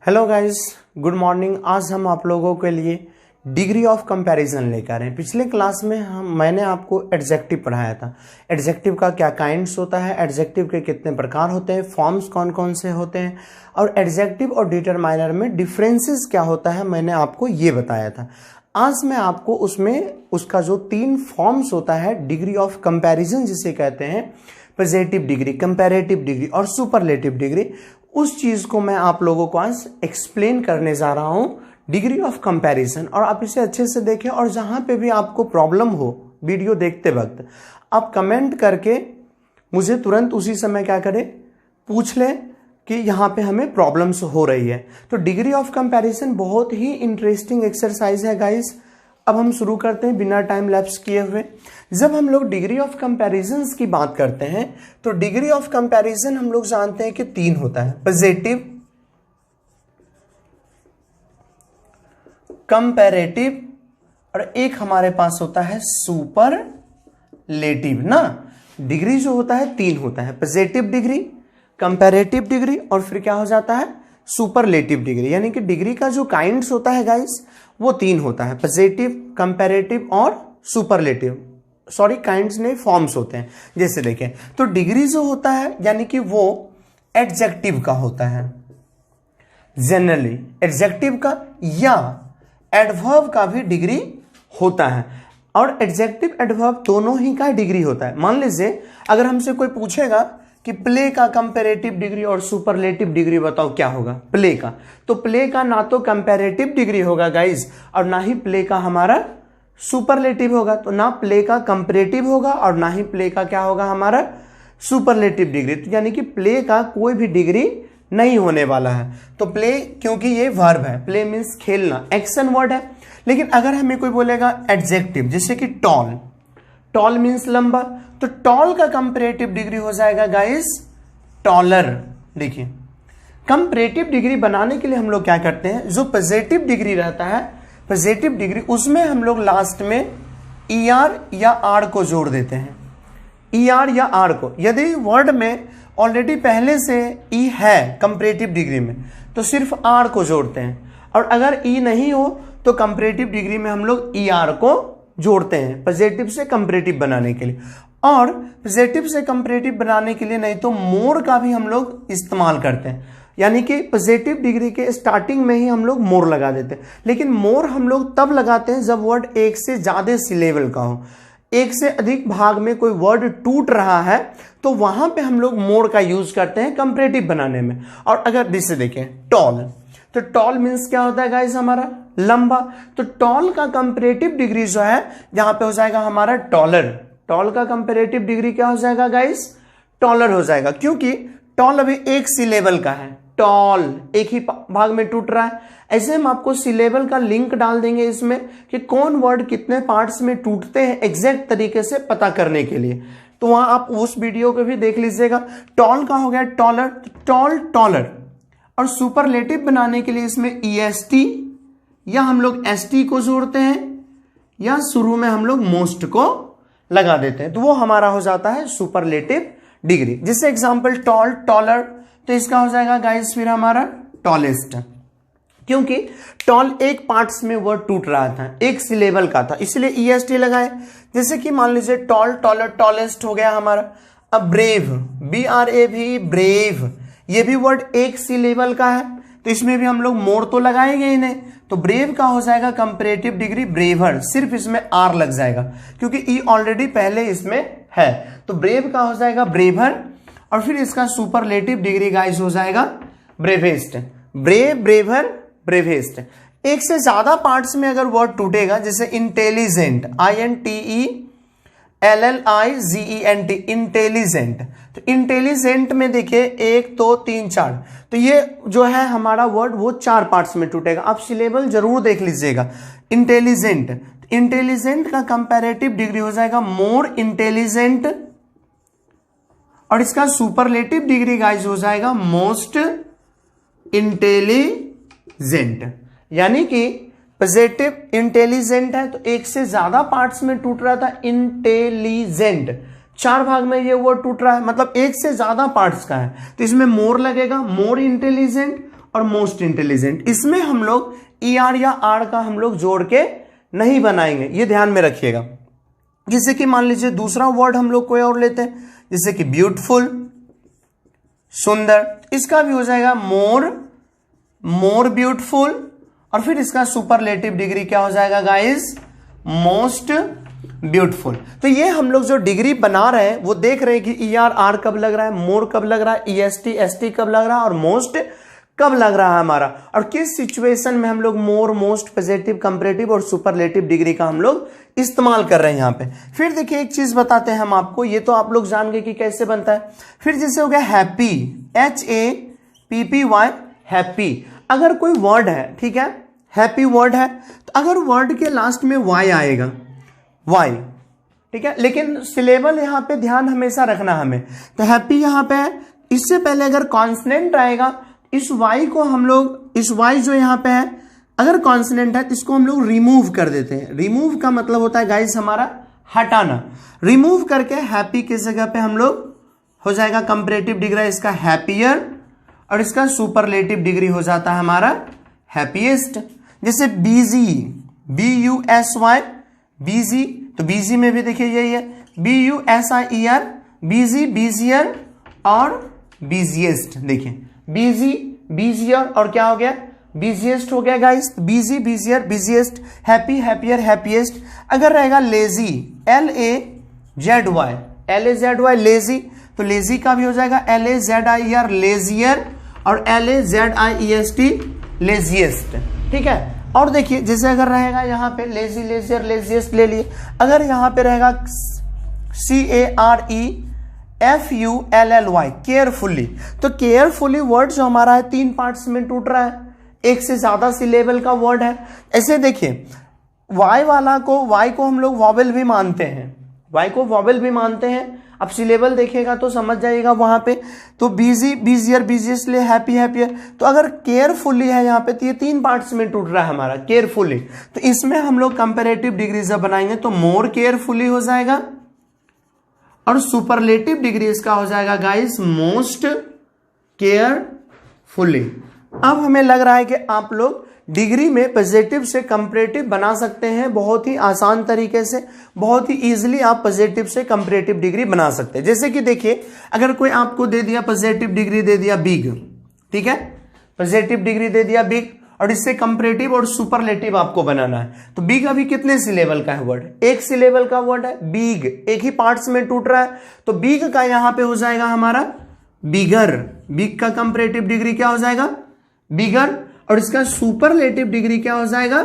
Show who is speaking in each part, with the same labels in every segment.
Speaker 1: Hello guys, good morning. आज हम आप लोगों के लिए डिग्री ऑफ कंपैरिजन लेकर हैं। पिछले क्लास में मैंने आपको एडजेक्टिव पढ़ाया था। एडजेक्टिव का क्या काइंड्स होता है, एडजेक्टिव के कितने प्रकार होते हैं, फॉर्म्स कौन कौन से होते हैं और एडजेक्टिव और डिटरमाइनर में डिफरेंसेस क्या होता है, मैंने आपको ये बताया था। आज मैं आपको उसका जो 3 फॉर्म्स होता है डिग्री ऑफ कंपैरिजन जिसे कहते हैं, पॉजिटिव डिग्री, कंपैरेटिव डिग्री और सुपरलेटिव डिग्री, उस चीज को मैं आप लोगों को आज एक्सप्लेन करने जा रहा हूं, डिग्री ऑफ कंपैरिजन। और आप इसे अच्छे से देखें और जहां पे भी आपको प्रॉब्लम हो वीडियो देखते वक्त, आप कमेंट करके मुझे तुरंत उसी समय क्या करें, पूछ लें कि यहाँ पे हमें प्रॉब्लम्स हो रही है। तो डिग्री ऑफ कंपैरिजन बहुत ही इंटरेस्टिंग एक्सरसाइज है गाइस। अब हम शुरू करते हैं बिना टाइम लैप्स किए हुए। जब हम लोग डिग्री ऑफ कंपैरिजन की बात करते हैं तो डिग्री ऑफ कंपैरिजन हम लोग जानते हैं कि 3 होता है, पॉजिटिव, कंपैरेटिव और एक हमारे पास होता है सुपरलेटिव ना। डिग्री जो होता है 3 होता है, पॉजिटिव डिग्री, कंपैरेटिव डिग्री और फिर क्या हो जाता है, सुपरलेटिव डिग्री। यानी कि डिग्री का जो काइंड्स होता है गाइस वो 3 होता है, पॉजिटिव, कंपैरेटिव और सुपरलेटिव। सॉरी, काइंड्स नहीं, फॉर्म्स होते हैं। जैसे देखें तो डिग्री जो होता है यानी कि वो एडजेक्टिव का होता है, जनरली एडजेक्टिव का या एडवर्ब का भी डिग्री होता है। और एडजेक्टिव एडवर्ब दोनों ही का डिग्री होता है। मान लीजिए अगर हमसे कोई पूछेगा कि प्ले का कंपैरेटिव डिग्री और सुपरलेटिव डिग्री बताओ क्या होगा, प्ले का, तो प्ले का ना तो कंपैरेटिव डिग्री होगा गाइस और ना ही प्ले का हमारा सुपरलेटिव होगा। तो ना प्ले का कंपैरेटिव होगा और ना ही प्ले का क्या होगा, हमारा सुपरलेटिव डिग्री। तो यानी कि प्ले का कोई भी डिग्री नहीं होने वाला है। तो प्ले, क्योंकि ये वर्ब है, प्ले मीन्स खेलना, एक्शन वर्ड है। लेकिन अगर हमें कोई बोलेगा एडजेक्टिव, जैसे कि टॉल, टॉल मीन्स लंबा, तो टॉल का कंपैरेटिव डिग्री हो जाएगा गाइस टॉलर। देखिए, कंपैरेटिव डिग्री बनाने के लिए हम लोग क्या करते हैं, जो पॉजिटिव डिग्री रहता है, पॉजिटिव डिग्री, उसमें हम लोग लास्ट में ईआर या आर को जोड़ देते हैं, ईआर या आर को। यदि वर्ड में ऑलरेडी पहले से ई है कंपैरेटिव डिग्री में तो सिर्फ आर को जोड़ते हैं, और अगर ई नहीं हो तो कंपैरेटिव डिग्री में हम लोग ईआर को जोड़ते हैं पॉजिटिव से कंपैरेटिव बनाने के लिए। और पॉजिटिव से कंपैरेटिव बनाने के लिए नहीं तो मोर का भी हम लोग इस्तेमाल करते हैं, यानी कि पॉजिटिव डिग्री के स्टार्टिंग में ही हम लोग मोर लगा देते हैं। लेकिन मोर हम लोग तब लगाते हैं जब वर्ड एक से ज्यादा सिलेबल का हो, एक से अधिक भाग में कोई वर्ड टूट रहा है तो वहां पे हम लोग मोर का यूज करते हैं कंपैरेटिव बनाने में। और अगर जैसे देखें टॉल, तो टॉल मीन्स क्या होता है गाइस, हमारा लंबा। तो टॉल का कंपैरेटिव डिग्री जो है जहां पे हो जाएगा हमारा टॉलर। टॉल का कंपैरेटिव डिग्री क्या हो जाएगा गाइस, टॉलर हो जाएगा, क्योंकि टॉल अभी एक सिलेबल का है, टॉल एक ही भाग में टूट रहा है। ऐसे हम आपको सिलेबल का लिंक डाल देंगे इसमें कि कौन वर्ड कितने पार्ट्स में टूटते हैं एग्जैक्ट तरीके से पता करने के लिए। तो वहां आप उस वीडियो को भी देख लीजिएगा। टॉल का हो गया टॉलर, टॉल टॉलर। और सुपरलेटिव बनाने के लिए इसमें ईएसटी या हम लोग एसटी को जोड़ते हैं या शुरू में हम लोग मोस्ट को लगा देते हैं, तो वो हमारा हो जाता है सुपरलेटिव डिग्री। जैसे एग्जांपल टॉल, टॉलर, तो इसका हो जाएगा गाइस फिर हमारा टॉलेस्ट, क्योंकि टॉल एक पार्ट्स में वर्ड टूट रहा था, एक सिलेबल का था, इसलिए ईएसटी लगाए। जैसे कि मान लीजिए टॉल, टॉलर, टॉलेस्ट हो गया हमारा। अब ब्रेव, BRAV, ब्रेव, ये भी वर्ड एक सिलेबल का है, तो इसमें भी हम लोग मोर तो लगाएंगे ही नहीं। तो ब्रेव का हो जाएगा कंपैरेटिव डिग्री ब्रेवर, सिर्फ इसमें आर लग जाएगा क्योंकि ई ऑलरेडी पहले इसमें है। तो ब्रेव का हो जाएगा ब्रेवर और फिर इसका सुपरलेटिव डिग्री गाइस हो जाएगा ब्रेवेस्ट। Brave, brewer, bravest. एक से ज्यादा पार्ट्स में अगर वर्ड टूटेगा, जैसे इंटेलिजेंट, INTELLIGENT, इंटेलिजेंट, तो इंटेलिजेंट में देखिए 1 2 3 4, तो ये जो है हमारा वर्ड वो 4 पार्ट्स में टूटेगा। आप सिलेबल जरूर देख लीजिएगा। इंटेलिजेंट, इंटेलिजेंट का कंपैरेटिव डिग्री हो जाएगा मोर इंटेलिजेंट और इसका सुपरलेटिव डिग्री गाइस हो जाएगा मोस्ट इंटेलिजेंट। यानी कि पॉजिटिव इंटेलिजेंट है तो एक से ज्यादा पार्ट्स में टूट रहा था, इंटेलिजेंट 4 भाग में ये वर्ड टूट रहा है, मतलब एक से ज्यादा पार्ट्स का है, तो इसमें मोर लगेगा, मोर इंटेलिजेंट। और मोस्ट इंटेलिजेंट। इसमें हम लोग ER या R का हम लोग जोड़ के नहीं बनाएंगे, ये ध्यान में रखिएगा। जैसे कि मान लीजिए दूसरा वर्ड हम लोग कोई और लेते हैं, जैसे कि ब्यूटीफुल, सुंदर, इसका भी हो जाएगा मोर ब्यूटीफुल, और फिर इसका सुपरलेटिव डिग्री क्या हो जाएगा गाइस, मोस्ट ब्यूटीफुल। तो ये हम लोग जो डिग्री बना रहे हैं वो देख रहे हैं कि ER R कब लग रहा है, मोर कब लग रहा है, EST ST कब लग रहा है और मोस्ट कब लग रहा है हमारा, और किस सिचुएशन में हम लोग मोर, मोस्ट, पॉजिटिव, कंपैरेटिव और सुपरलेटिव डिग्री का हम लोग इस्तेमाल कर रहे हैं यहाँ पे। फिर देखिए एक चीज बताते हैं हम आपको, ये तो आप लोग जान गए कि कैसे बनता है। फिर जैसे हो गया हैप्पी, HAPPY, हैप्पी। अगर कोई वर्ड है, ठीक है, हैप्पी वर्ड है, तो अगर वर्ड के लास्ट में Y आएगा, Y, ठीक है, लेकिन सिलेबल यहाँ पे ध्यान हमेशा रखना हमें। तो हैप्पी यहाँ पे है, इससे पहले अगर कॉन्सोनेंट आएगा, इस Y को हम लोग, इस Y जो यहाँ पे है अगर कॉन्सोनेंट है, इसको हम लोग रिमूव कर देते हैं। रिमूव का मतलब होता है गाइस हमारा हटाना। रिमूव करके हैप्पी की जगह पे हम लोग हो जाएगा कंपैरेटिव डिग्री इसका हैप्पियर, और इसका सुपरलेटिव डिग्री हो जाता है हमारा हैप्पीएस्ट। जैसे बिजी, BUSY, बिजी, तो बिजी में भी देखिए यही है, BUSIER, बिजी, बिजियर और बिजिएस्ट। देखिए बिजी, बिजियर और क्या हो गया, बिजिएस्ट हो गया guys. Busy, busier, busiest, happy, happier, happiest. अगर रहेगा लेजी, LAZY, लेजी, तो लेजी का भी हो जाएगा LAZIER, लेजियर, और LAZIEST, लेजिएस्ट, ठीक है। और देखिए जैसे अगर रहेगा यहाँ पे लेजी, लेजियर, लेजिएस्ट ले लिए। अगर यहाँ पे रहेगा CAREFULLY, केयरफुली, तो केयरफुली वर्ड जो हमारा है 3 पार्ट्स में टूट रहा है, एक से ज्यादा सिलेबल का वर्ड है। ऐसे देखिए Y वाला को, Y को हम लोग वॉवेल भी मानते हैं, Y को वॉवेल भी मानते हैं। अब सिलेबल देखिएगा तो समझ जाइएगा वहां पे। तो बिजी, बिजियर, बिजिएस्ट ले, हैप्पी, हैप्पियर। तो अगर केयरफुली है यहाँ पे, तो ये 3 पार्ट्स में टूट रहा है हमारा केयरफुली। तो इसमें हम लोग कंपैरेटिव डिग्री जब बनाएंगे तो मोर केयरफुली हो जाएगा, और सुपरलेटिव डिग्री इसका हो जाएगा गाइस मोस्ट केयरफुली। अब हमें लग रहा है कि आप लोग डिग्री में पॉजिटिव से कंपैरेटिव बना सकते हैं बहुत ही आसान तरीके से, बहुत ही इजीली आप पॉजिटिव से कंपैरेटिव डिग्री बना सकते हैं। जैसे कि देखिए अगर कोई आपको दे दिया पॉजिटिव डिग्री दे दिया बिग, ठीक है, पॉजिटिव डिग्री दे दिया बिग, और इससे कंपैरेटिव और सुपरलेटिव आपको बनाना है। तो बिग अभी कितने सिलेबल का है वर्ड, एक सिलेबल का वर्ड है। बिग एक ही पार्ट्स में टूट रहा है, तो बिग का यहां पे हो जाएगा हमारा बिगर। बिग का कंपैरेटिव डिग्री क्या हो जाएगा, बिगर, और इसका सुपरलेटिव डिग्री क्या हो जाएगा,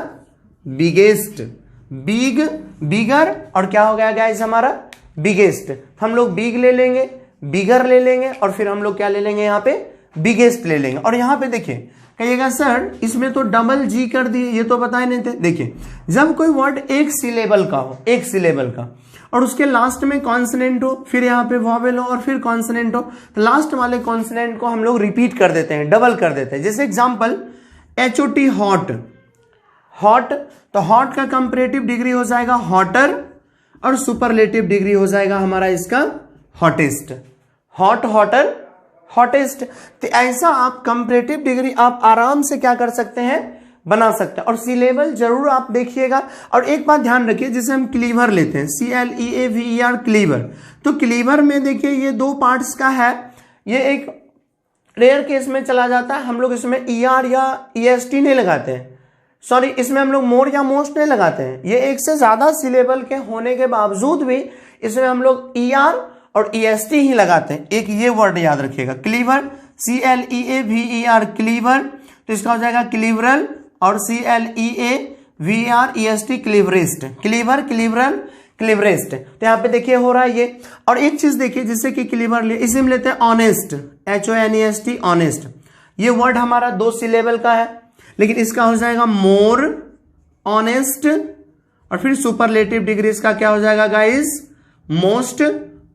Speaker 1: बिगेस्ट। बिग, बिगर, और क्या हो गया गाइस हमारा बिगेस्ट। हम लोग बिग ले लेंगे, बिगर ले लेंगे, और फिर हम लोग क्या ले लेंगे यहाँ पे, बिगेस्ट ले लेंगे। और यहाँ पे देखिए कहिएगा सर इसमें तो डबल G कर दिए, ये तो बताए नहीं थे। देखिए जब कोई वर्ड एक सिलेबल का हो, एक सिलेबल का, और उसके लास्ट में कॉन्सोनेंट हो, फिर यहाँ पे वॉवेल हो और फिर कॉन्सोनेंट हो, तो लास्ट वाले कॉन्सोनेंट को हम लोग रिपीट कर देते हैं, डबल कर देते हैं। जैसे एग्जांपल HOT, हॉट, हॉट, तो हॉट का कंपैरेटिव डिग्री हो जाएगा हॉटर, और सुपरलेटिव डिग्री हो जाएगा हमारा इसका हॉटेस्ट। Hot, hotter, hottest. तो ऐसा आप कंपैरेटिव डिग्री आप आराम से क्या कर सकते हैं, बना सकते हैं। और सिलेबल जरूर आप देखिएगा। और एक बात ध्यान रखिए, जैसे हम क्लीवर लेते हैं, CLEAVER, क्लीवर, तो क्लीवर में देखिए ये 2 पार्ट्स का है। ये एक रेयर केस में चला जाता है, हम लोग इसमें ER या EST नहीं लगाते हैं, सॉरी इसमें हम लोग मोर या मोस्ट नहीं लगाते हैं। ये एक से ज्यादा सिलेबल के होने के बावजूद भी इसमें हम लोग ER और EST ही लगाते हैं। एक ये वर्ड याद रखिएगा, क्लीवर, CLEAVER, क्लीवर, तो इसका हो जाएगा क्लीवरल, और CLEAVER, EST, क्लीवरिस्ट। क्लीवर, क्लीवरल, क्लीवरेस्ट। तो यहाँ पे देखिए हो रहा है ये। और एक चीज देखिए, जिससे कि क्लीवर ले, इसे हम लेते हैं ऑनेस्ट, HONEST, ऑनेस्ट। ये वर्ड हमारा 2 सिलेबल का है, लेकिन इसका हो जाएगा मोर ऑनेस्ट, और फिर सुपरलेटिव डिग्री इसका क्या हो जाएगा गाइस, मोस्ट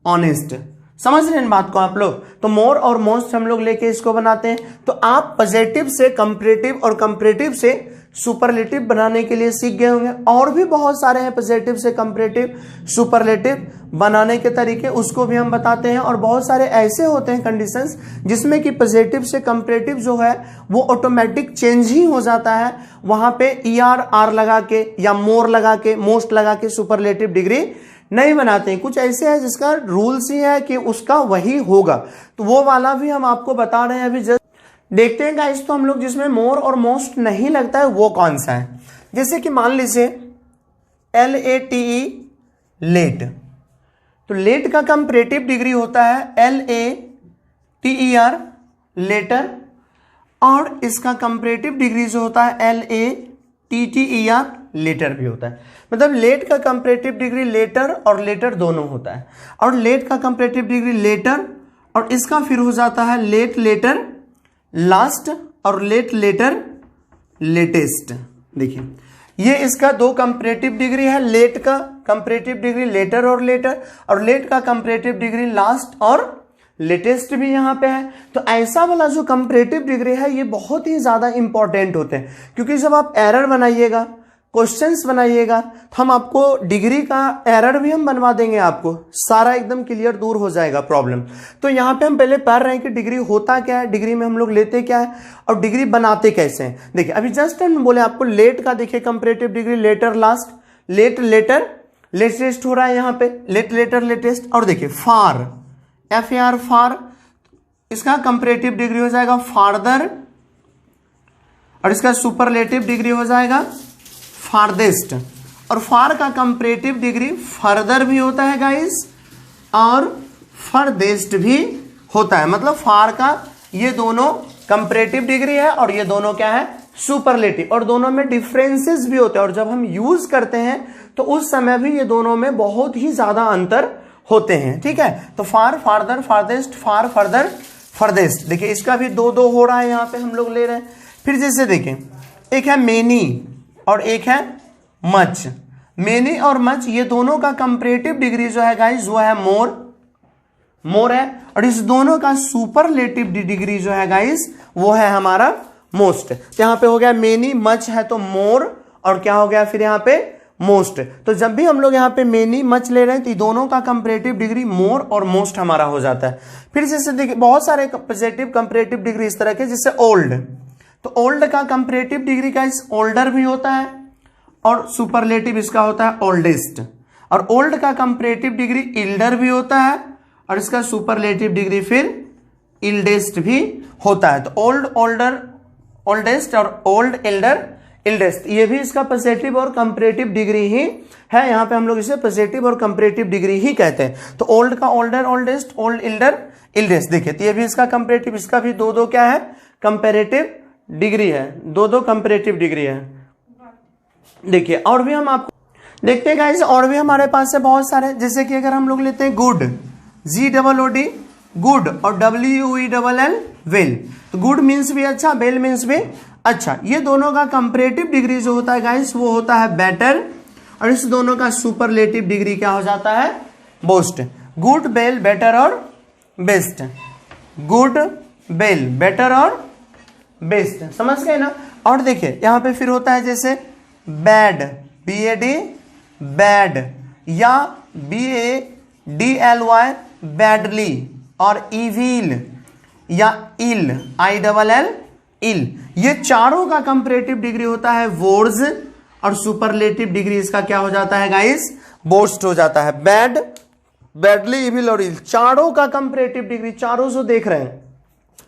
Speaker 1: ऑनेस्ट। समझ रहे हैं बात को आप लोग। तो मोर और मोस्ट हम लोग लेके इसको बनाते हैं। तो आप पॉजिटिव से कंपैरेटिव और कंपैरेटिव से सुपरलेटिव बनाने के लिए सीख गए होंगे। और भी बहुत सारे हैं पॉजिटिव से कंपैरेटिव सुपरलेटिव बनाने के तरीके, उसको भी हम बताते हैं। और बहुत सारे ऐसे होते हैं कंडीशंस जिसमें कि पॉजिटिव से कंपैरेटिव जो है वो ऑटोमेटिक चेंज ही हो जाता है, वहां पे आर लगा के या मोर लगा के मोस्ट लगा के सुपरलेटिव डिग्री नहीं बनाते हैं। कुछ ऐसे है जिसका रूल्स ही है कि उसका वही होगा, तो वो वाला भी हम आपको बता रहे हैं अभी जस्ट देखते हैं गाइस। तो हम लोग जिसमें मोर और मोस्ट नहीं लगता है वो कौन सा है, जैसे कि मान लीजिए LATE लेट, तो लेट का कंपैरेटिव डिग्री होता है LATER लेटर, और इसका कंपैरेटिव डिग्री जो होता है LATTER लेटर भी होता है। मतलब लेट का कंपैरेटिव डिग्री लेटर और लेटर दोनों होता है, और लेट का कंपैरेटिव डिग्री लेटर और इसका फिर हो जाता है लेट लेटर लास्ट और लेट लेटर लेटेस्ट। देखिए ये इसका दो कंपैरेटिव डिग्री है, लेट का कंपैरेटिव डिग्री लेटर और लेटर, और लेट का कंपैरेटिव डिग्री लास्ट और लेटेस्ट भी यहां पे है। तो ऐसा वाला जो कंपैरेटिव डिग्री है ये बहुत ही ज्यादा इंपॉर्टेंट होते हैं, क्योंकि जब आप एरर बनाइएगा, क्वेश्चंस बनाइएगा, तो हम आपको डिग्री का एरर भी हम बनवा देंगे, आपको सारा एकदम क्लियर दूर हो जाएगा प्रॉब्लम। तो यहाँ पे हम पहले पढ़ रहे हैं कि डिग्री होता क्या है, डिग्री में हम लोग लेते क्या है और डिग्री बनाते कैसे हैं। देखिए अभी जस्ट हम बोले आपको लेट का, देखिए comparative degree later last, late later latest हो रहा है यहाँ पे, लेट लेटर लेटेस्ट। और देखिए फार FAR फार, इसका कंपैरेटिव डिग्री हो जाएगा फार्दर, और इसका सुपरलेटिव डिग्री हो जाएगा फारदेस्ट। और फार का कंपैरेटिव डिग्री फर्दर भी होता है गाइस और फर्देस्ट भी होता है। मतलब फार का ये दोनों कंपैरेटिव डिग्री है और ये दोनों क्या है सुपरलेटिव, और दोनों में डिफरेंसेस भी होते हैं, और जब हम यूज करते हैं तो उस समय भी ये दोनों में बहुत ही ज्यादा अंतर होते हैं। ठीक है, तो फार फार्दर फारदेस्ट, फार फर्दर फर्देस्ट। देखिए इसका भी दो दो हो रहा है, यहाँ पे हम लोग ले रहे हैं। फिर जैसे देखें एक है मेनी और एक है मच। मेनी और मच ये दोनों का कंपैरेटिव डिग्री जो है गाइस वो है मोर है, और इस दोनों का सुपरलेटिव डिग्री जो है गाइस वो है हमारा मोस्ट। यहाँ पे हो गया मेनी, मच है तो मोर, और क्या हो गया फिर यहाँ पे मोस्ट। तो जब भी हम लोग यहाँ पे मेनी मच ले रहे हैं तो दोनों का कंपैरेटिव डिग्री मोर और मोस्ट हमारा हो जाता है। फिर जैसे देखिए बहुत सारे पॉजिटिव कंपैरेटिव डिग्री इस तरह के, जैसे ओल्ड, तो ओल्ड का कंपैरेटिव डिग्री का इस ओल्डर भी होता है और सुपरलेटिव इसका होता है ओल्डेस्ट। और ओल्ड का कंपैरेटिव डिग्री इल्डर भी होता है और इसका सुपरलेटिव डिग्री फिर इल्डेस्ट भी होता है। तो ओल्ड ओल्डर ओल्डेस्ट और ओल्ड एल्डर इल्डेस्ट, ये भी इसका पॉजिटिव और कंपैरेटिव डिग्री ही है। यहाँ पे हम लोग इसे पॉजिटिव और कंपैरेटिव डिग्री ही कहते हैं। तो ओल्ड का ओल्डर ओल्डेस्ट, ओल्ड एल्डर इल्डेस्ट। देखिए तो ये भी इसका कंपैरेटिव, इसका भी दो दो क्या है कंपैरेटिव डिग्री है, दो दो कंपैरेटिव डिग्री है। देखिए और भी हम आपको देखते हैं गाइस, और भी हमारे पास है बहुत सारे, जैसे कि अगर हम लोग लेते हैं गुड, GOOD गुड, और WELL वेल। तो गुड मीन्स भी अच्छा, वेल मीन्स भी अच्छा। ये दोनों का कंपैरेटिव डिग्री जो होता है गाइस वो होता है बेटर, और इस दोनों का सुपरलेटिव डिग्री क्या हो जाता है बोस्ट। गुड, बेल, बेटर और बेस्ट। गुड, बेल, बेटर और बेस्ट, समझ गए ना। और देखिए यहां पे फिर होता है जैसे बैड, BAD बैड, या BADLY बैडली, और इविल या इल, ILL इल। ये चारों का कंपैरेटिव डिग्री होता है वोर्स, और सुपरलेटिव डिग्री इसका क्या हो जाता है गाइस बोस्ट हो जाता है। बैड, बैडली, इविल और इल, चारों का कंपैरेटिव डिग्री, चारों जो देख रहे हैं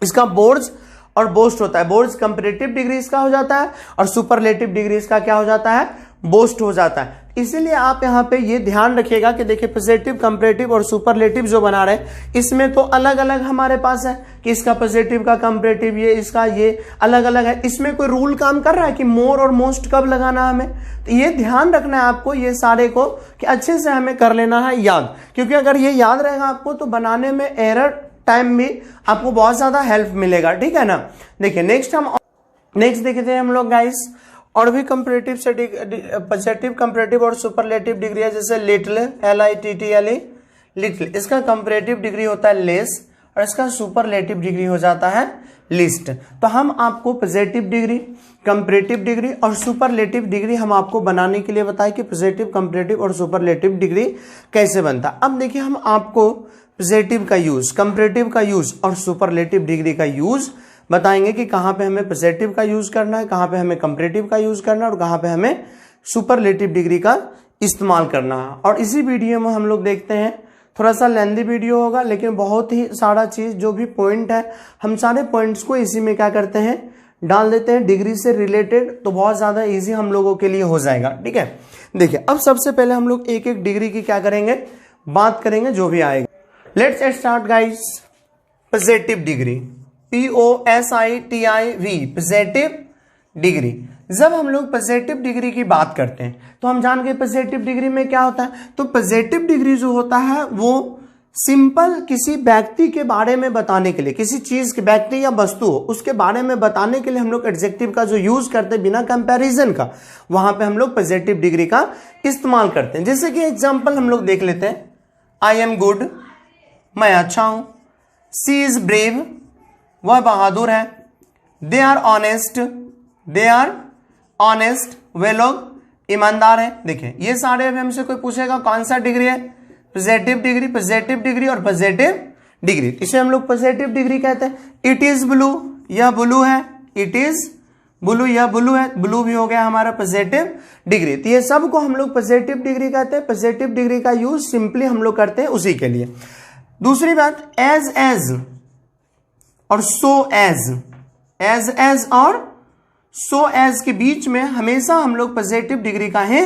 Speaker 1: इसका बोर्ड्स और बोस्ट होता है। बोर्ड्स कंपैरेटिव डिग्री इसका हो जाता है और सुपरलेटिव डिग्री इसका क्या हो जाता है बोस्ट हो जाता है। इसीलिए आप यहाँ पे ये ध्यान रखिएगा कि देखिए पॉजिटिव, कंपैरेटिव और सुपरलेटिव जो बना रहे हैं इसमें तो अलग अलग हमारे पास है कि इसका पॉजिटिव का कंपैरेटिव ये, इसका ये अलग अलग है। इसमें कोई रूल काम कर रहा है कि मोर और मोस्ट कब लगाना है हमें, तो ये ध्यान रखना है आपको ये सारे को कि अच्छे से हमें कर लेना है याद, क्योंकि अगर ये याद रहेगा आपको तो बनाने में एरर टाइम भी आपको बहुत ज्यादा हेल्प मिलेगा। ठीक है ना। देखिए नेक्स्ट देखते हैं हम लोग गाइस, और भी कंपैरेटिव से पॉजिटिव, कंपैरेटिव और सुपरलेटिव डिग्री है। जैसे लिटिल, LITTLE लिटिल, इसका कंपैरेटिव डिग्री होता है लेस, और इसका सुपरलेटिव डिग्री हो जाता है लीस्ट। तो हम आपको पॉजिटिव डिग्री, कंपैरेटिव डिग्री और सुपरलेटिव डिग्री हम आपको बनाने के लिए बताए कि पॉजिटिव, कंपैरेटिव और सुपरलेटिव डिग्री कैसे बनता। अब देखिए हम आपको पॉजिटिव का यूज, कंपैरेटिव का यूज और सुपरलेटिव डिग्री का यूज बताएंगे कि कहां पे हमें पॉजिटिव का यूज करना है, कहां पे हमें कंपैरेटिव का यूज करना है और कहां पे हमें सुपरलेटिव डिग्री का इस्तेमाल करना है। और इसी वीडियो में हम लोग देखते हैं, थोड़ा सा लेंदी वीडियो होगा लेकिन बहुत ही सारा चीज जो भी पॉइंट है हम सारे पॉइंट्स को इसी में क्या करते हैं, डाल देते हैं डिग्री से रिलेटेड, तो बहुत ज्यादा इजी हम लोगों के लिए हो जाएगा। ठीक है, देखिए अब सबसे पहले हम लोग एक एक डिग्री की क्या करेंगे, बात करेंगे जो भी आएगा। Let's start guys. Positive degree, POSITIV, positive degree. जब हम लोग पॉजिटिव डिग्री की बात करते हैं तो हम जान गए पॉजिटिव डिग्री में क्या होता है। तो पॉजिटिव डिग्री जो होता है वो सिंपल किसी व्यक्ति के बारे में बताने के लिए, किसी चीज के, व्यक्ति या वस्तु हो उसके बारे में बताने के लिए हम लोग एडजेक्टिव का जो यूज करते हैं बिना कंपैरिजन का, वहां पे हम लोग पॉजिटिव डिग्री का इस्तेमाल करते हैं। जैसे कि एग्जांपल हम लोग देख लेते हैं, आई एम गुड, मैं अच्छा हूं, सी इज ब्रेव, वह बहादुर है, they are honest, they are honest, वे लोग ईमानदार हैं। देखिए ये सारे अभी हमसे कोई पूछेगा कौन सा डिग्री है, पॉजिटिव डिग्री, पॉजिटिव डिग्री और पॉजिटिव डिग्री। इसे हम लोग पॉजिटिव डिग्री कहते हैं। इट इज ब्लू, यह ब्लू है, इट इज ब्लू, यह ब्लू है, ब्लू भी हो गया हमारा पॉजिटिव डिग्री। तो ये सब को हम लोग पॉजिटिव डिग्री कहते हैं। पॉजिटिव डिग्री का यूज सिंपली हम लोग करते हैं उसी के लिए। दूसरी बात, एज और सो एज और सो एज के बीच में हमेशा हम लोग पॉजिटिव डिग्री का ही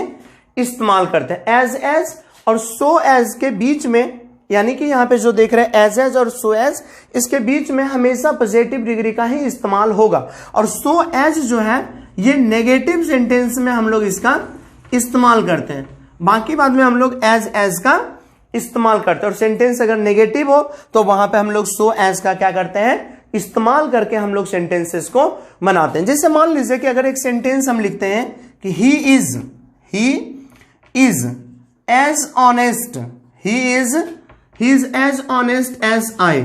Speaker 1: इस्तेमाल करते हैं। एज और सो एज के बीच में, यानी कि यहां पे जो देख रहे हैं एज और सो एज, इसके बीच में हमेशा पॉजिटिव डिग्री का ही इस्तेमाल होगा। और सो एज जो है ये नेगेटिव सेंटेंस में हम लोग इसका इस्तेमाल करते हैं। बाकी बाद में हम लोग एज का इस्तेमाल करते हैं। और सेंटेंस अगर नेगेटिव हो तो वहां पे हम लोग सो एज का क्या करते हैं, इस्तेमाल करके हम लोग सेंटेंसेस को बनाते हैं। जैसे मान लीजिए कि अगर एक सेंटेंस हम लिखते हैं कि he is as honest, he is as honest as I,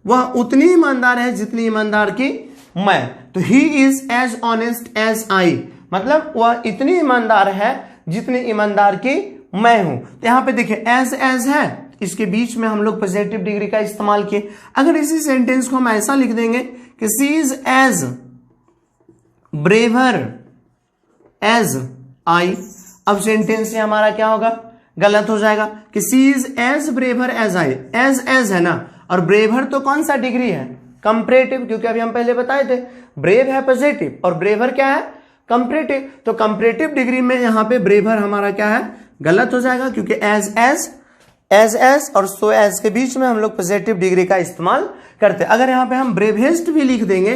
Speaker 1: वह उतनी ईमानदार है जितनी ईमानदार की मैं। तो he is as honest as I मतलब वह इतनी ईमानदार है जितनी ईमानदार की मैं हूं। तो यहां पे देखिए एज है, इसके बीच में हम लोग पॉजिटिव डिग्री का इस्तेमाल किए। अगर इसी सेंटेंस को हम ऐसा लिख देंगे कि she is as braver as I, अब सेंटेंस से हमारा क्या होगा, गलत हो जाएगा कि she is as braver as I. As है ना, और ब्रेवर तो कौन सा डिग्री है, कंपैरेटिव, क्योंकि अभी हम पहले बताए थे ब्रेव है पॉजिटिव और ब्रेवर क्या है, कंपैरेटिव। तो कंपैरेटिव डिग्री में यहां पे ब्रेवर हमारा क्या है, गलत हो जाएगा, क्योंकि एज और सो एज के बीच में हम लोग पॉजिटिव डिग्री का इस्तेमाल करते हैं। अगर यहां पे हम ब्रेवेस्ट भी लिख देंगे,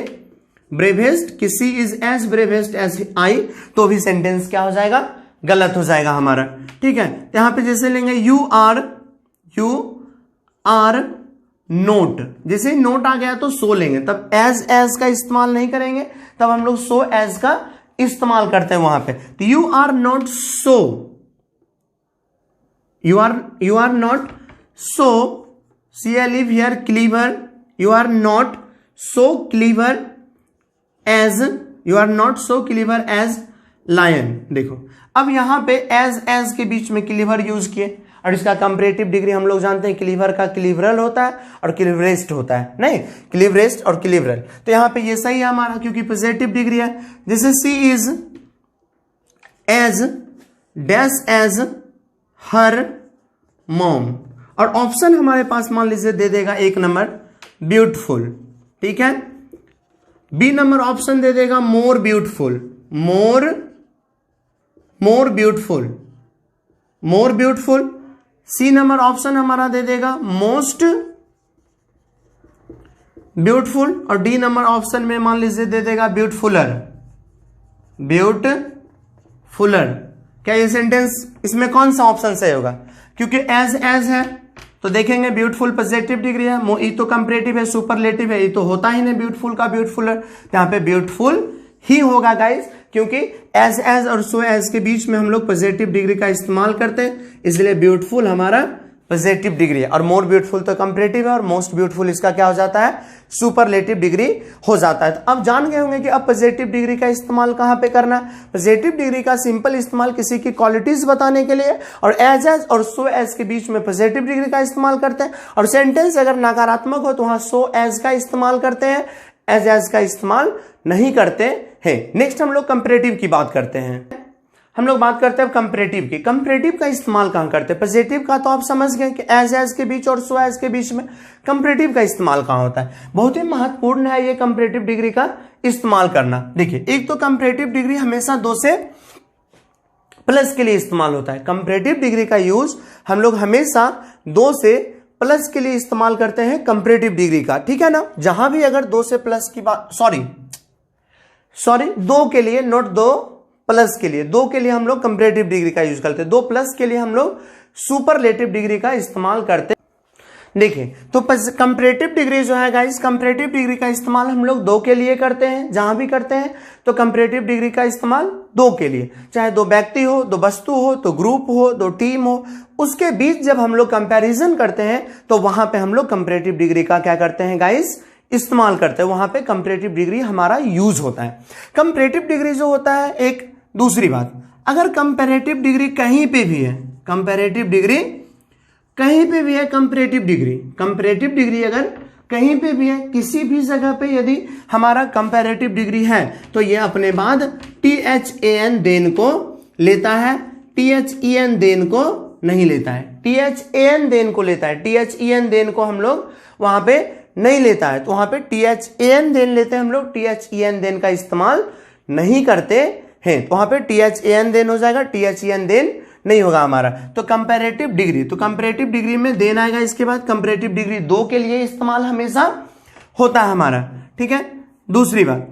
Speaker 1: ब्रेवेस्ट, कि she is as bravest as I, तो भी सेंटेंस क्या हो जाएगा, गलत हो जाएगा हमारा। ठीक है, तो यहां पे जैसे लेंगे यू आर नोट, जैसे नोट आ गया तो सो लेंगे, तब एज का इस्तेमाल नहीं करेंगे, तब हम लोग सो एज का इस्तेमाल करते हैं वहां पे। तो you are not so, you are not so, see I live here, clever, you are not so clever as, you are not so clever as lion। देखो अब यहां पे एज के बीच में क्लीवर यूज किए, और इसका कंपैरेटिव डिग्री हम लोग जानते हैं क्लीवर का क्लीवरल होता है और क्लीवरेस्ट होता है, नहीं क्लीवरेस्ट और क्लीवरल। तो यहां पे ये सही है हमारा, क्योंकि पॉजिटिव डिग्री है। जैसे she is as dash as her mom, और ऑप्शन हमारे पास मान लीजिए दे देगा एक नंबर ब्यूटीफुल, ठीक है, बी नंबर ऑप्शन दे देगा more beautiful, more beautiful, C number option हमारा दे देगा मोस्ट ब्यूटीफुल, और डी नंबर ऑप्शन में मान लीजिए दे देगा ब्यूटीफुलर। क्या ये सेंटेंस, इसमें कौन सा ऑप्शन सही होगा, क्योंकि एज है तो देखेंगे ब्यूटीफुल पॉजिटिव डिग्री है, ये तो कंपैरेटिव है, सुपरलेटिव है, ये तो होता ही नहीं ब्यूटीफुल का ब्यूटीफुलर, यहां पे ब्यूटीफुल ही होगा गाइस, क्योंकि एज और सो एज के बीच में हम लोग पॉजिटिव डिग्री का इस्तेमाल करते हैं, इसलिए ब्यूटीफुल हमारा पॉजिटिव डिग्री है, और मोर ब्यूटीफुल तो कंपैरेटिव है, और मोस्ट ब्यूटीफुल इसका क्या हो जाता है, सुपरलेटिव डिग्री हो जाता है। तो अब जान गए होंगे कि अब पॉजिटिव डिग्री का इस्तेमाल कहां पे करना है। पॉजिटिव डिग्री का सिंपल इस्तेमाल किसी की क्वालिटीज बताने के लिए, और एज और सो एज के बीच में पॉजिटिव डिग्री का इस्तेमाल करते हैं, और सेंटेंस अगर नकारात्मक हो तो वहां सो एज का इस्तेमाल करते हैं, एज का इस्तेमाल नहीं करते हैं। नेक्स्ट हम लोग कंपैरेटिव की बात करते हैं। हम लोग बात करते हैं कंपैरेटिव की। कंपैरेटिव का इस्तेमाल कहां करते हैं? पॉजिटिव का तो आप समझ गए कि एज के बीच और सो एज के बीच में। कंपैरेटिव का इस्तेमाल कहां होता है? बहुत ही महत्वपूर्ण है ये कंपैरेटिव डिग्री का इस्तेमाल करना। देखिए, एक तो कंपैरेटिव डिग्री हमेशा 2 से प्लस के लिए इस्तेमाल होता है। कंपैरेटिव डिग्री का यूज हम लोग हमेशा 2 से प्लस के लिए इस्तेमाल करते हैं कंपैरेटिव डिग्री का, ठीक है ना। जहां भी अगर 2 से प्लस की बात, सॉरी 2 के लिए, नॉट 2 प्लस के लिए, 2 के लिए हम लोग कंपैरेटिव डिग्री का यूज करते हैं, 2 प्लस के लिए हम लोग सुपरलेटिव डिग्री का इस्तेमाल करते हैं। देखिए, तो कंपैरेटिव डिग्री जो है गाइस, कंपैरेटिव डिग्री का इस्तेमाल हम लोग 2 के लिए करते हैं। जहां भी करते हैं तो कंपैरेटिव डिग्री का इस्तेमाल 2 के लिए, चाहे 2 व्यक्ति हो, 2 वस्तु हो, तो ग्रुप हो, 2 टीम हो, उसके बीच जब हम लोग कंपैरिजन करते हैं तो वहां पे हम लोग कंपैरेटिव डिग्री का क्या करते हैं गाइस, इस्तेमाल करते हैं। वहां पे कंपैरेटिव डिग्री हमारा यूज होता है। कंपैरेटिव डिग्री जो होता है, एक दूसरी बात, अगर कंपैरेटिव डिग्री कहीं पे भी है, कंपैरेटिव डिग्री कहीं पे भी है, कंपैरेटिव डिग्री अगर कहीं पे भी है, किसी भी जगह पे यदि हमारा कंपैरेटिव डिग्री है तो ये अपने बाद THAN देन को लेता है, THEN देन को नहीं लेता है, THAN देन को लेता है। THEN देन को हम लोग वहां पे नहीं लेता है, तो वहां पे THAN देन लेते हैं हम लोग, THEN देन का इस्तेमाल नहीं करते हैं। तो वहां पे THAN देन हो जाएगा, THEN देन नहीं होगा हमारा। तो कंपैरेटिव डिग्री, तो कंपैरेटिव डिग्री में देन आएगा। इसके बाद कंपैरेटिव डिग्री 2 के लिए इस्तेमाल हमेशा होता है हमारा, ठीक है। दूसरी बात,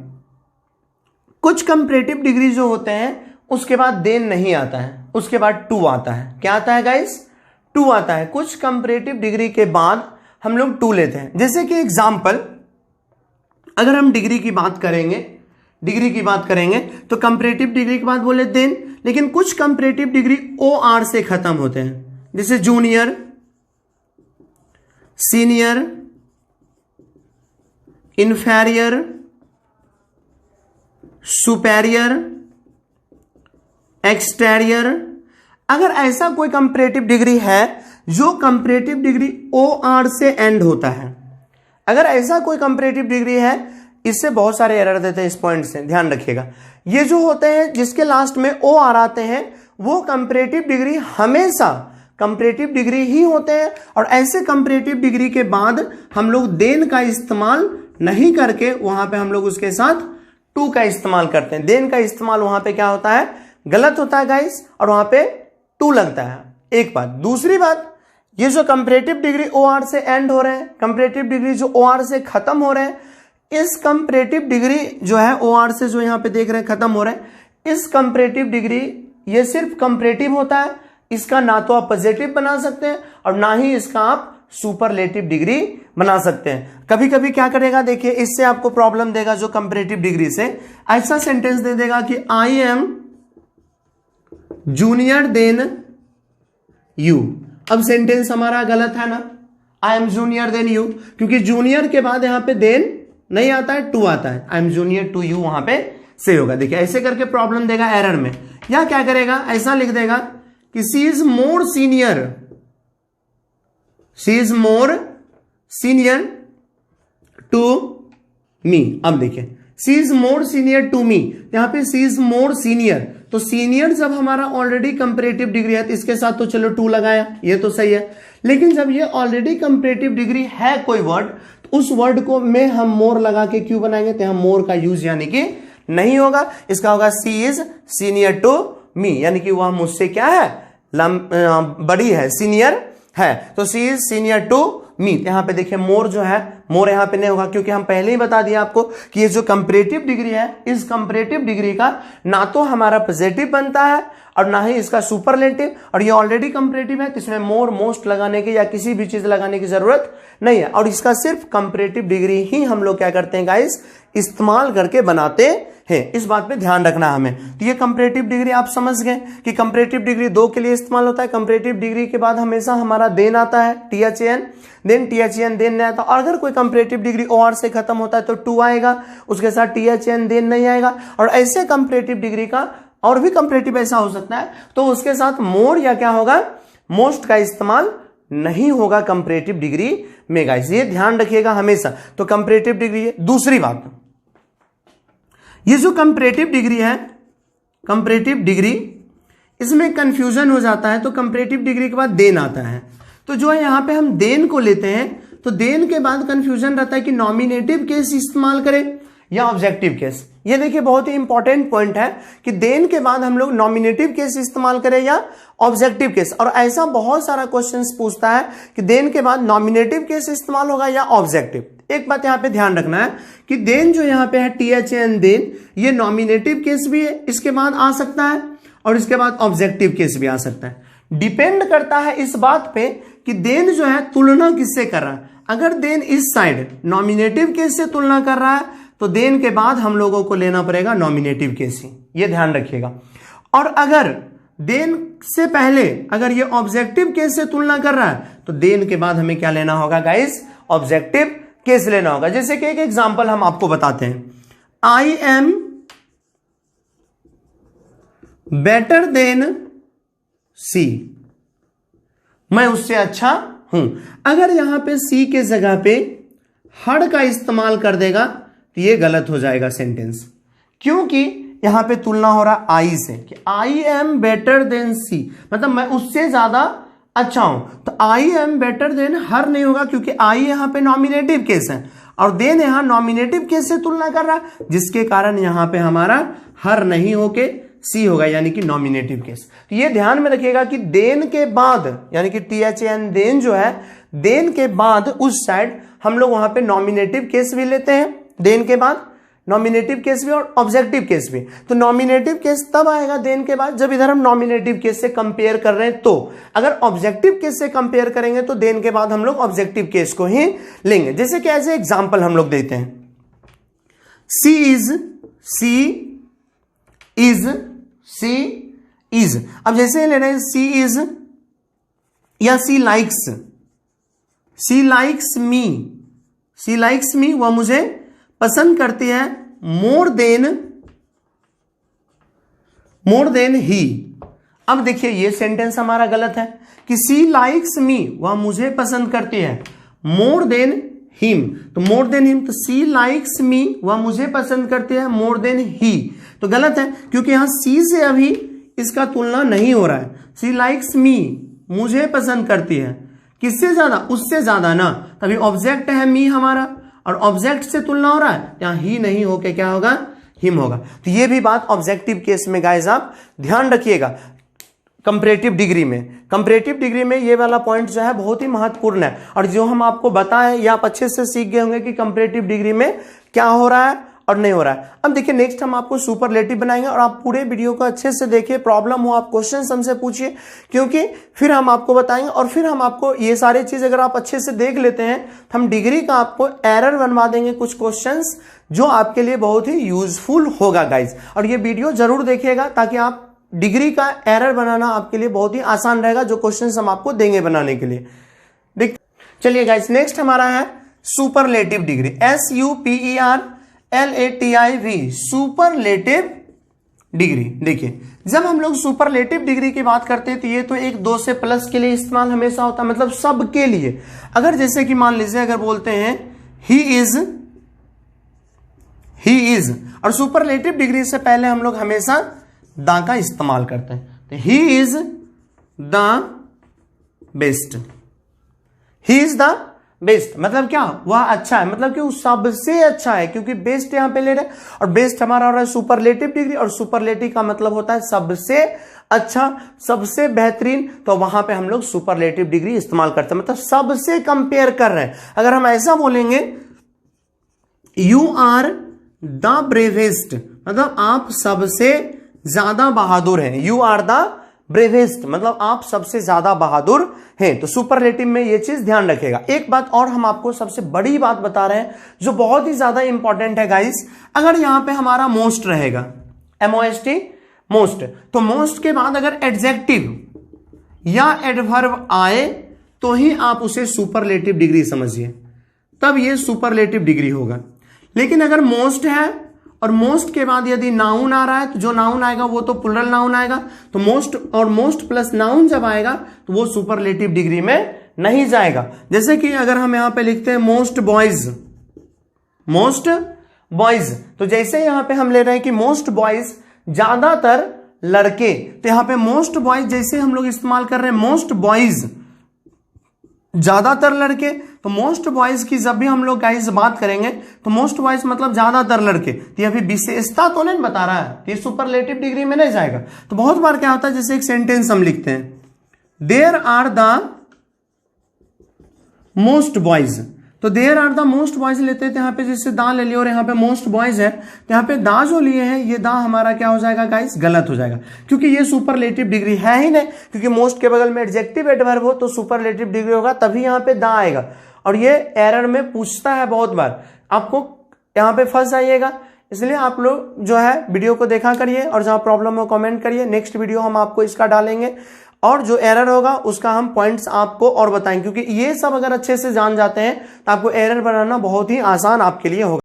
Speaker 1: कुछ कंपैरेटिव डिग्री जो होते हैं उसके बाद देन नहीं आता है, उसके बाद टू आता है। क्या आता है गाइस? टू आता है। कुछ कंपैरेटिव डिग्री के बाद हम लोग टू लेते हैं। जैसे कि एग्जाम्पल, अगर हम डिग्री की बात करेंगे तो कंपैरेटिव डिग्री के बाद बोले देन, लेकिन कुछ कंपैरेटिव डिग्री OR से खत्म होते हैं, जैसे junior, senior, inferior, superior, exterior. अगर ऐसा कोई कंपैरेटिव डिग्री है जो कंपैरेटिव डिग्री OR से एंड होता है, अगर ऐसा कोई कंपैरेटिव डिग्री है, इससे बहुत सारे एरर देते हैं, इस पॉइंट से ध्यान रखिएगा। ये जो होते हैं जिसके लास्ट में OR आते हैं वो कंपैरेटिव डिग्री हमेशा कंपैरेटिव डिग्री ही होते हैं, और ऐसे कंपैरेटिव डिग्री के बाद हम लोग देन का इस्तेमाल नहीं करके वहां पे हम लोग उसके साथ टू का इस्तेमाल करते हैं। देन का इस्तेमाल वहां पे क्या होता है, गलत होता है गाइस, और वहां पे टू लगता है। एक बात। दूसरी बात, ये जो कंपैरेटिव डिग्री OR से एंड हो रहे हैं, कंपैरेटिव डिग्री जो OR से खत्म हो रहे हैं, इस कंपैरेटिव डिग्री जो है OR से जो यहां पे देख रहे हैं खत्म हो रहे हैं, इस कंपैरेटिव डिग्री ये सिर्फ कंपैरेटिव होता है। इसका ना तो आप पॉजिटिव बना सकते हैं और ना ही इसका आप सुपरलेटिव डिग्री बना सकते हैं। कभी कभी क्या करेगा, देखिए इससे आपको प्रॉब्लम देगा जो कंपैरेटिव डिग्री से, ऐसा सेंटेंस दे देगा कि I am junior then you. अब सेंटेंस हमारा गलत है ना, I am junior then you, क्योंकि जूनियर के बाद यहां पे देन नहीं आता है, टू आता है। I am junior to you वहां पे से होगा। देखिए ऐसे करके प्रॉब्लम देगा एरर में, या क्या करेगा, ऐसा लिख देगा कि she is more senior, she is more senior to me. अब देखिए she is more senior to me, यहां पे सी इज मोर सीनियर, तो सीनियर जब हमारा ऑलरेडी कंपैरेटिव डिग्री है तो इसके साथ तो चलो टू लगाया, ये तो सही है। लेकिन जब ये ऑलरेडी कंपैरेटिव डिग्री है कोई वर्ड, तो उस वर्ड को में हम मोर लगा के क्यों बनाएंगे, तो यहां मोर का यूज यानी कि नहीं होगा। इसका होगा सी इज सीनियर टू मी, यानी कि वह मुझसे क्या है, बड़ी है, सीनियर है, तो सी इज सीनियर टू मी। यहां पे देखिए मोर जो है, मोर यहां पे नहीं होगा, क्योंकि हम पहले ही बता दिया आपको कि ये जो कंपैरेटिव डिग्री है, इस कंपैरेटिव डिग्री का ना तो हमारा पॉजिटिव बनता है और ना ही इसका सुपरलेटिव, और ये ऑलरेडी कंपैरेटिव है तो इसमें मोर, मोस्ट लगाने की या किसी भी चीज लगाने की जरूरत नहीं है। और इसका सिर्फ कंपैरेटिव डिग्री ही हम लोग क्या करते हैं गाइस, इस्तेमाल करके बनाते है। इस बात पे ध्यान रखना हमें। तो ये कंपैरेटिव डिग्री आप समझ गए कि कंपैरेटिव डिग्री दो के लिए इस्तेमाल होता है। कंपैरेटिव डिग्री के बाद हमेशा हमारा देन आता है THAN, देन THAN देन नहीं आता। और अगर कोई कंपैरेटिव डिग्री OR से खत्म होता है तो टू आएगा, उसके साथ THAN देन नहीं आएगा। और ऐसे कंपैरेटिव डिग्री का और भी कंपैरेटिव ऐसा हो सकता है तो उसके साथ मोर या क्या होगा, मोस्ट का इस्तेमाल नहीं होगा कंपैरेटिव डिग्री में गाइस, ये ध्यान रखिएगा हमेशा। तो कंपैरेटिव डिग्री है। दूसरी बात, ये जो कंपैरेटिव डिग्री है, कंपैरेटिव डिग्री, इसमें कंफ्यूजन हो जाता है। तो कंपैरेटिव डिग्री के बाद देन आता है, तो जो है यहां पे हम देन को लेते हैं तो देन के बाद कंफ्यूजन रहता है कि नॉमिनेटिव केस इस्तेमाल करें या ऑब्जेक्टिव केस। ये देखिए बहुत ही इंपॉर्टेंट पॉइंट है कि देन के बाद हम लोग नॉमिनेटिव केस इस्तेमाल करें या ऑब्जेक्टिव केस। और ऐसा बहुत सारा क्वेश्चंस पूछता है कि देन के बाद नॉमिनेटिव केस इस्तेमाल होगा या ऑब्जेक्टिव। एक बात यहां पे ध्यान रखना है कि देन जो यहां पे है THAN देन, ये नॉमिनेटिव केस भी है, इसके बाद आ सकता है, और इसके बाद ऑब्जेक्टिव केस भी आ सकता है। डिपेंड करता है इस बात पे कि देन जो है तुलना किससे कर रहा है। अगर देन इस साइड नॉमिनेटिव केस से तुलना कर रहा है तो देन के बाद हम लोगों को लेना पड़ेगा नॉमिनेटिव केस ही, ये ध्यान रखिएगा। और अगर देन से पहले अगर ये ऑब्जेक्टिव केस से तुलना कर रहा है तो देन के बाद हमें क्या लेना होगा गाइस, ऑब्जेक्टिव केस लेना होगा। जैसे कि एक एग्जांपल हम आपको बताते हैं, आई एम बेटर देन सी, मैं उससे अच्छा हूं। अगर यहां पे सी के जगह पे हड़ का इस्तेमाल कर देगा तो ये गलत हो जाएगा सेंटेंस, क्योंकि यहां पे तुलना हो रहा आई से कि आई एम बेटर देन सी, मतलब मैं उससे ज्यादा अच्छा हूं। तो आई एम बेटर देन हर नहीं होगा, क्योंकि आई यहां पे नॉमिनेटिव केस है और देन यहां नॉमिनेटिव केस से तुलना कर रहा है, जिसके कारण यहां पे हमारा हर नहीं होके सी होगा, यानी कि नॉमिनेटिव केस। तो ये ध्यान में रखिएगा कि देन के बाद यानी कि THAN देन जो है, देन के बाद उस साइड हम लोग वहां पे नॉमिनेटिव केस भी लेते हैं, देन के बाद नॉमिनेटिव केस भी और ऑब्जेक्टिव केस भी। तो नॉमिनेटिव केस तब आएगा देन के बाद जब इधर हम नॉमिनेटिव केस से कंपेयर कर रहे हैं। तो अगर ऑब्जेक्टिव केस से कंपेयर करेंगे तो देन के बाद हम लोग ऑब्जेक्टिव केस को ही लेंगे। जैसे कि एज ए एग्जांपल हम लोग देते हैं, सी इज। अब जैसे ले रहे हैं सी इज या सी लाइक्स मी, वह मुझे पसंद करती है, मोर देन ही। अब देखिए ये सेंटेंस हमारा गलत है कि सी लाइक्स मी, वह मुझे पसंद करती है, मोर देन हिम। तो मोर देन हिम, तो सी लाइक्स मी, वह मुझे पसंद करती है, मोर देन ही। तो गलत है, क्योंकि यहां सी से अभी इसका तुलना नहीं हो रहा है। सी लाइक्स मी, मुझे पसंद करती है, किससे ज्यादा, उससे ज्यादा ना। तभी ऑब्जेक्ट है मी हमारा और ऑब्जेक्ट से तुलना हो रहा है, यहां ही नहीं होके क्या होगा, हिम होगा। तो ये भी बात ऑब्जेक्टिव केस में गाइस आप ध्यान रखिएगा। कंपैरेटिव डिग्री में ये वाला पॉइंट जो है बहुत ही महत्वपूर्ण है, और जो हम आपको बताएं ये आप अच्छे से सीख गए होंगे कि कंपैरेटिव डिग्री में क्या हो रहा है और नहीं हो रहा है। अब देखिए नेक्स्ट हम आपको सुपरलेटिव बनाएंगे, और आप पूरे वीडियो को अच्छे से देखिए, प्रॉब्लम हो आप क्वेश्चंस हमसे पूछिए, क्योंकि फिर हम आपको बताएंगे। और फिर हम आपको ये सारी चीज अगर आप अच्छे से देख लेते हैं तो हम डिग्री का आपको एरर बनवा देंगे कुछ क्वेश्चंस, जो आपके लिए बहुत ही यूजफुल होगा गाइज। और ये वीडियो जरूर देखिएगा ताकि आप डिग्री का एरर बनाना आपके लिए बहुत ही आसान रहेगा, जो क्वेश्चंस हम आपको देंगे बनाने के लिए। देख चलिए गाइज नेक्स्ट हमारा है superlative degree, SUPERLATIV, superlative degree. देखिए जब हम लोग सुपरलेटिव डिग्री की बात करते हैं तो ये तो एक 2 से प्लस के लिए इस्तेमाल हमेशा होता है, मतलब सब के लिए। अगर जैसे कि मान लीजिए अगर बोलते हैं ही इज, और सुपरलेटिव डिग्री से पहले हम लोग हमेशा दा का इस्तेमाल करते हैं। तो he is the best, he is the best मतलब क्या, वह अच्छा है, मतलब कि वो सबसे अच्छा है, क्योंकि बेस्ट यहां पे ले रहे हैं, और बेस्ट हमारा हो रहा है सुपरलेटिव डिग्री, और सुपरलेटिव का मतलब होता है सबसे अच्छा, सबसे बेहतरीन। तो वहां पे हम लोग सुपरलेटिव डिग्री इस्तेमाल करते हैं, मतलब सबसे कंपेयर कर रहे हैं। अगर हम ऐसा बोलेंगे यू आर द ब्रेवेस्ट, मतलब आप सबसे ज्यादा बहादुर हैं, यू आर द ब्रेवेस्ट मतलब आप सबसे ज्यादा बहादुर हैं। तो सुपरलेटिव में ये चीज ध्यान रखेगा। एक बात और हम आपको सबसे बड़ी बात बता रहे हैं जो बहुत ही ज्यादा इंपॉर्टेंट है गाइस, अगर यहां पे हमारा मोस्ट रहेगा, MOST मोस्ट, तो मोस्ट के बाद अगर एडजेक्टिव या एडवर्ब आए तो ही आप उसे सुपरलेटिव डिग्री समझिए, तब ये सुपरलेटिव डिग्री होगा। लेकिन अगर मोस्ट है और मोस्ट के बाद यदि नाउन आ रहा है तो जो नाउन आएगा वो तो प्लूरल नाउन आएगा, तो मोस्ट और मोस्ट प्लस नाउन जब आएगा तो वो सुपरलेटिव डिग्री में नहीं जाएगा। जैसे कि अगर हम यहां पे लिखते हैं मोस्ट बॉयज, मोस्ट बॉयज, तो जैसे यहां पे हम ले रहे हैं कि मोस्ट बॉयज ज्यादातर लड़के, तो यहां पे मोस्ट बॉयज जैसे हम लोग इस्तेमाल कर रहे हैं मोस्ट बॉयज ज्यादातर लड़के, तो मोस्ट बॉयज की जब भी हम लोग गाइस बात करेंगे तो मोस्ट बॉयज मतलब ज्यादातर लड़के, तो यह भी विशेषता तो नहीं बता रहा है, ये सुपरलेटिव डिग्री में नहीं जाएगा। तो बहुत बार क्या होता है, जैसे एक सेंटेंस हम लिखते हैं there are the most boys, तो there are the most boys लेते थे, यहाँ पे जैसे दा ले लिया और यहाँ पे मोस्ट बॉयज है, तो यहाँ पे दा जो लिए हैं ये दा हमारा क्या हो जाएगा गाइस, गलत हो जाएगा, क्योंकि ये सुपरलेटिव डिग्री है ही नहीं, क्योंकि मोस्ट के बगल में एडजेक्टिव एडवर्ब हो तो सुपरलेटिव डिग्री होगा, तभी यहाँ पे दा आएगा। और ये एरर में पूछता है बहुत बार, आपको यहाँ पे फंस जाइएगा, इसलिए आप लोग जो है वीडियो को देखा करिए और जहां प्रॉब्लम हो कमेंट करिए, नेक्स्ट वीडियो हम आपको इसका डालेंगे और जो एरर होगा उसका हम पॉइंट्स आपको और बताएंगे, क्योंकि ये सब अगर अच्छे से जान जाते हैं तो आपको एरर बनाना बहुत ही आसान आपके लिए होगा।